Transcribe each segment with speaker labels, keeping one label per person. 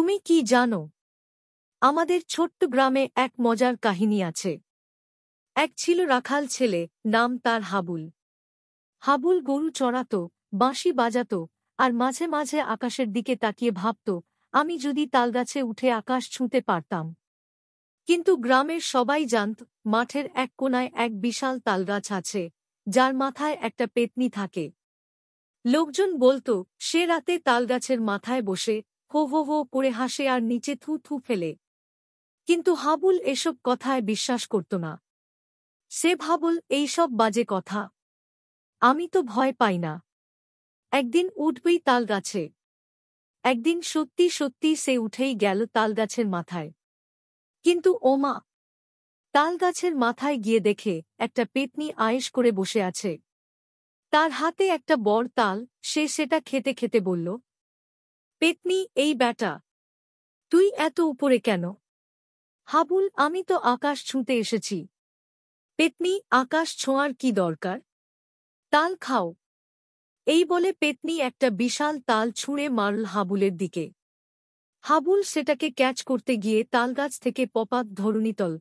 Speaker 1: তুমি কি জানো, আমাদের ছোট্ট গ্রামে এক মজার কাহিনী আছে। এক ছিল রাখাল ছেলে, নাম তার হাবুল। হাবুল গরু চড়াত, বাঁশি বাজাত, আর মাঝে মাঝে আকাশের দিকে তাকিয়ে ভাবত, আমি যদি তালগাছে উঠে আকাশ ছুঁতে পারতাম। কিন্তু গ্রামের সবাই জানত, মাঠের এক কোণায় এক বিশাল তালগাছ আছে, যার মাথায় একটা পেত্নী থাকে। লোকজন বলত, সে রাতে তালগাছের মাথায় বসে হো হো হো করে হাসে আর নিচে থু থু ফেলে। কিন্তু হাবুল এসব কথায় বিশ্বাস করত না। সে ভাবল, এইসব বাজে কথা, আমি তো ভয় পাই না, একদিন উঠবই তালগাছে। একদিন সত্যি সত্যি সে উঠেই গেল তালগাছের মাথায়। কিন্তু ওমা, তালগাছের মাথায় গিয়ে দেখে একটা পেত্নী আয়েশ করে বসে আছে। তার হাতে একটা বড় তাল। সে সেটা খেতে খেতে বলল, পেত্নী, এই ব্যাটা, তুই এত উপরে কেন? হাবুল, আমি তো আকাশ ছুঁতে এসেছি। পেত্নী, আকাশ ছোঁয়ার কি দরকার? তাল খাও। এই বলে পেত্নী একটা বিশাল তাল ছুঁড়ে মারল হাবুলের দিকে। হাবুল সেটাকে ক্যাচ করতে গিয়ে তালগাছ থেকে পপাত ধরণীতল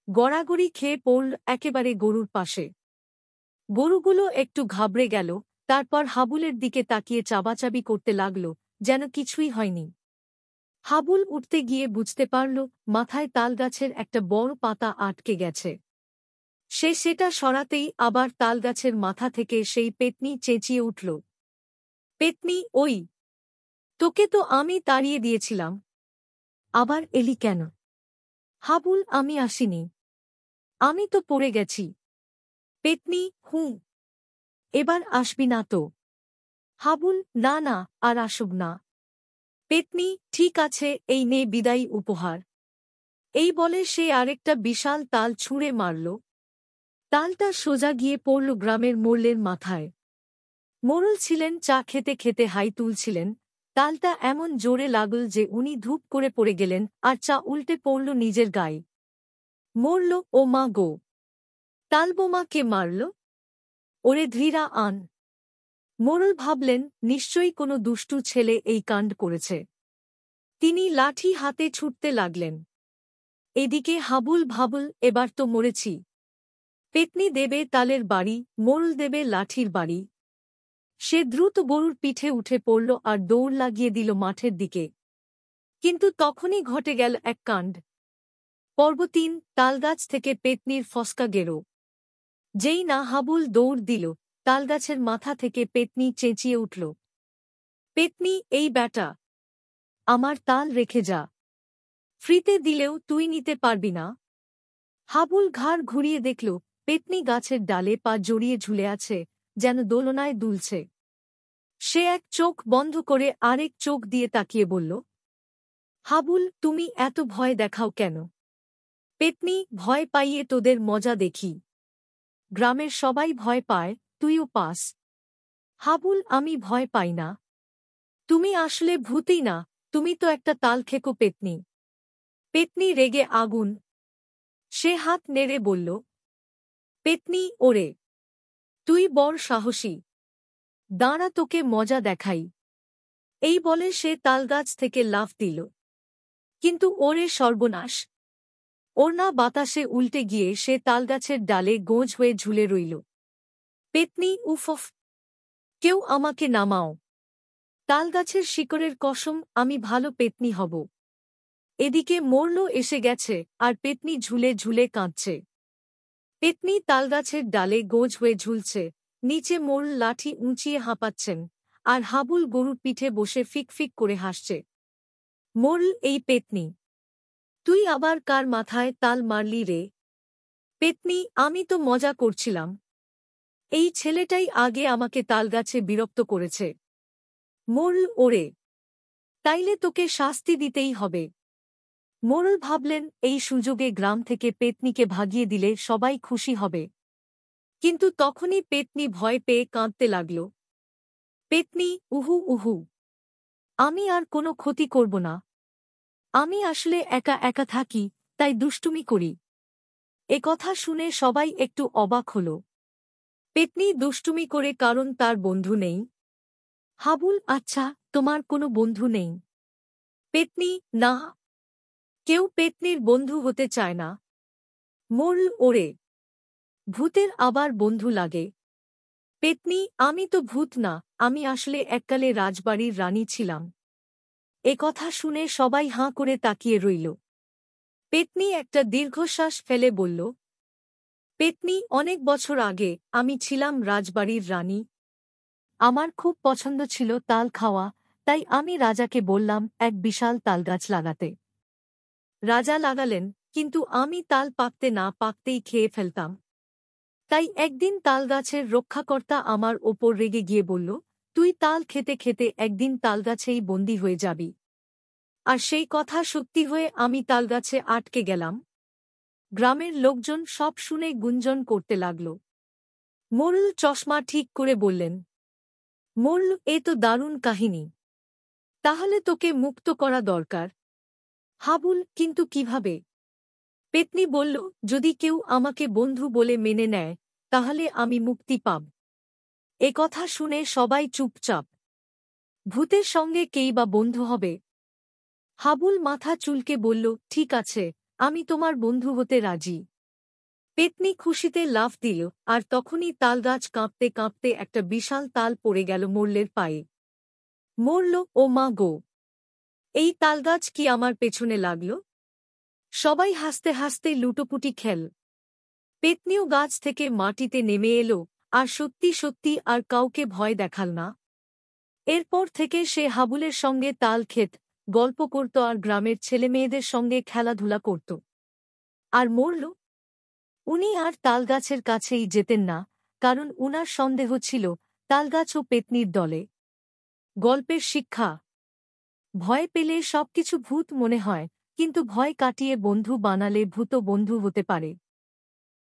Speaker 1: গড়াগড়ি খেয়ে পড়ল একেবারে গরুর পাশে। গরুগুলো একটু ঘাবড়ে গেল, তারপর হাবুলের দিকে তাকিয়ে চাবাচাবি করতে লাগল, যেন কিছুই হয়নি। হাবুল উঠতে গিয়ে বুঝতে পারল, মাথায় তালগাছের একটা বড় পাতা আটকে গেছে। সে সেটা সরাতেই আবার তালগাছের মাথা থেকে সেই পেত্নী চেঁচিয়ে উঠল, পেত্নী, ওই, তোকে তো আমি তাড়িয়ে দিয়েছিলাম, আবার এলি কেন? হাবুল, আমি আসিনি, আমি তো পড়ে গেছি। পেত্নী, হুঁ, এবার আসবি না তো? হাবুল, না না, আর আসব না। পেত্নী, ঠিক আছে, এই নে বিদায়ী উপহার। এই বলে সে আরেকটা বিশাল তাল ছুঁড়ে মারল। তালটা সোজা গিয়ে পড়ল গ্রামের মোড়লের মাথায়। মোড়ল ছিলেন চা খেতে খেতে হাই তুলছিলেন। তালটা এমন জোরে লাগল যে উনি ধূপ করে পড়ে গেলেন আর চা উল্টে পড়ল নিজের গায়ে। মরল, ও মা গো! তালবোমা কে মারল? ওরে ধীরা আন। মোড়ল ভাবলেন, নিশ্চয়ই কোনো দুষ্টু ছেলে এই কাণ্ড করেছে। তিনি লাঠি হাতে ছুটতে লাগলেন। এদিকে হাবুল ভাবল, এবার তো মরেছি। পেত্নী দেবে তালের বাড়ি, মোড়ল দেবে লাঠির বাড়ি। সে দ্রুত গরুর পিঠে উঠে পড়ল আর দৌড় লাগিয়ে দিল মাঠের দিকে। কিন্তু তখনই ঘটে গেল এক কাণ্ড। পর্ব ৩, তালগাছ থেকে পেত্নীর ফসকা গেরো। যেই না হাবুল দৌড় দিল, তালগাছের মাথা থেকে পেত্নী চেঁচিয়ে উঠল, পেত্নী, এই ব্যাটা, আমার তাল রেখে যা। ফ্রিতে দিলেও তুই নিতে পারবি না। হাবুল ঘাড় ঘুরিয়ে দেখল, পেত্নী গাছের ডালে পা জড়িয়ে ঝুলে আছে, যেন দোলনায় দুলছে। সে এক চোখ বন্ধ করে আরেক চোখ দিয়ে তাকিয়ে বলল, হাবুল, তুমি এত ভয় দেখাও কেন? পেত্নী, ভয় পাইয়ে তোদের মজা দেখি। গ্রামের সবাই ভয় পায়, তুইও পাস। হাবুল, আমি ভয় পাই না। তুমি আসলে ভূতই না, তুমি তো একটা তালখেকো পেত্নী। পেত্নী রেগে আগুন। সে হাত নেড়ে বলল, পেত্নী, ওরে, তুই বড় সাহসী, দাঁড়া তোকে মজা দেখাই। এই বলে সে তালগাছ থেকে লাফ দিল। কিন্তু ওরে সর্বনাশ! ওড়না বাতাসে উল্টে গিয়ে সে তালগাছের ডালে গোঁজ হয়ে ঝুলে রইল। পেত্নী, উফ, কেউ আমাকে নামাও। তালগাছের শিকড়ের কসম, আমি ভালো পেত্নী হব। এদিকে মোড়ল এসে গেছে আর পেত্নী ঝুলে ঝুলে কাঁদছে। পেত্নী তালগাছের ডালে গোঁজ হয়ে ঝুলছে, নিচে মোড়ল লাঠি উঁচিয়ে হাঁপাচ্ছেন, আর হাবুল গরুর পিঠে বসে ফিকফিক করে হাসছে। মোড়ল, এই পেত্নী, তুই আবার কার মাথায় তাল মারলি রে? পেত্নী, আমি তো মজা করছিলাম। এই ছেলেটাই আগে আমাকে তালগাছে বিরক্ত করেছে। মোড়ল, ওরে, তাইলে তোকে শাস্তি দিতেই হবে। মোড়ল ভাবলেন, এই সুযোগে গ্রাম থেকে পেত্নীকে ভাগিয়ে দিলে সবাই খুশি হবে। কিন্তু তখনই পেত্নী ভয় পেয়ে কাঁদতে লাগল। পেত্নী, উহু উহু, আমি আর কোনো ক্ষতি করব না। আমি আসলে একা একা থাকি, তাই দুষ্টুমি করি। এ কথা শুনে সবাই একটু অবাক হল। পেত্নী দুষ্টুমি করে কারণ তার বন্ধু নেই? হাবুল, আচ্ছা, তোমার কোনো বন্ধু নেই? পেত্নী, না, কেউ পেত্নীর বন্ধু হতে চায় না। মোড়ল, ওরে, ভূতের আবার বন্ধু লাগে? পেত্নী, আমি তো ভূত না, আমি আসলে এককালে রাজবাড়ির রানী ছিলাম। এ কথা শুনে সবাই হাঁ করে তাকিয়ে রইল। পেত্নী একটা দীর্ঘশ্বাস ফেলে বলল, পেত্নী, অনেক বছর আগে আমি ছিলাম রাজবাড়ির রানী। আমার খুব পছন্দ ছিল তাল খাওয়া, তাই আমি রাজাকে বললাম এক বিশাল তালগাছ লাগাতে। রাজা লাগালেন, কিন্তু আমি তাল পাকতে না পাকতেই খেয়ে ফেলতাম। তাই একদিন তালগাছের রক্ষাকর্তা আমার ওপর রেগে গিয়ে বলল, তুই তাল খেতে খেতে একদিন তালগাছেই বন্দী হয়ে যাবি। আর সেই কথা সত্যি হয়ে আমি তালগাছে আটকে গেলাম। গ্রামের লোকজন সব শুনে গুঞ্জন করতে লাগল। মোড়ল চশমা ঠিক করে বললেন, মোড়ল, এ তো দারুণ কাহিনী। তাহলে তোকে মুক্ত করা দরকার। হাবুল, কিন্তু কিভাবে? পেত্নী বলল, যদি কেউ আমাকে বন্ধু বলে মেনে নেয়, তাহলে আমি মুক্তি পাব। এ কথা শুনে সবাই চুপচাপ। ভূতের সঙ্গে কেই বা বন্ধু হবে? হাবুল মাথা চুলকে বলল, ঠিক আছে, আমি তোমার বন্ধু হতে রাজি। পেত্নী খুশিতে লাফ দিল, আর তখনই তালগাছ কাঁপতে কাঁপতে একটা বিশাল তাল পড়ে গেল মোড়লের পায়ে। মরল! ও মা গো! এই তালগাছ কি আমার পেছনে লাগল? সবাই হাসতে হাসতে লুটোপুটি খেল। পেত্নীও গাছ থেকে মাটিতে নেমে এলো, আর সত্যি সত্যি আর কাউকে ভয় দেখাল না। এরপর থেকে সে হাবুলের সঙ্গে তাল খেত, গল্প করত আর গ্রামের ছেলেমেয়েদের সঙ্গে খেলাধুলা করত। আর মরল? উনি আর তালগাছের কাছেই যেতেন না, কারণ উনার সন্দেহ ছিল তালগাছ ও পেত্নীর দলে। গল্পের শিক্ষা: ভয় পেলে সবকিছু ভূত মনে হয়, কিন্তু ভয় কাটিয়ে বন্ধু বানালে ভূতও বন্ধু হতে পারে।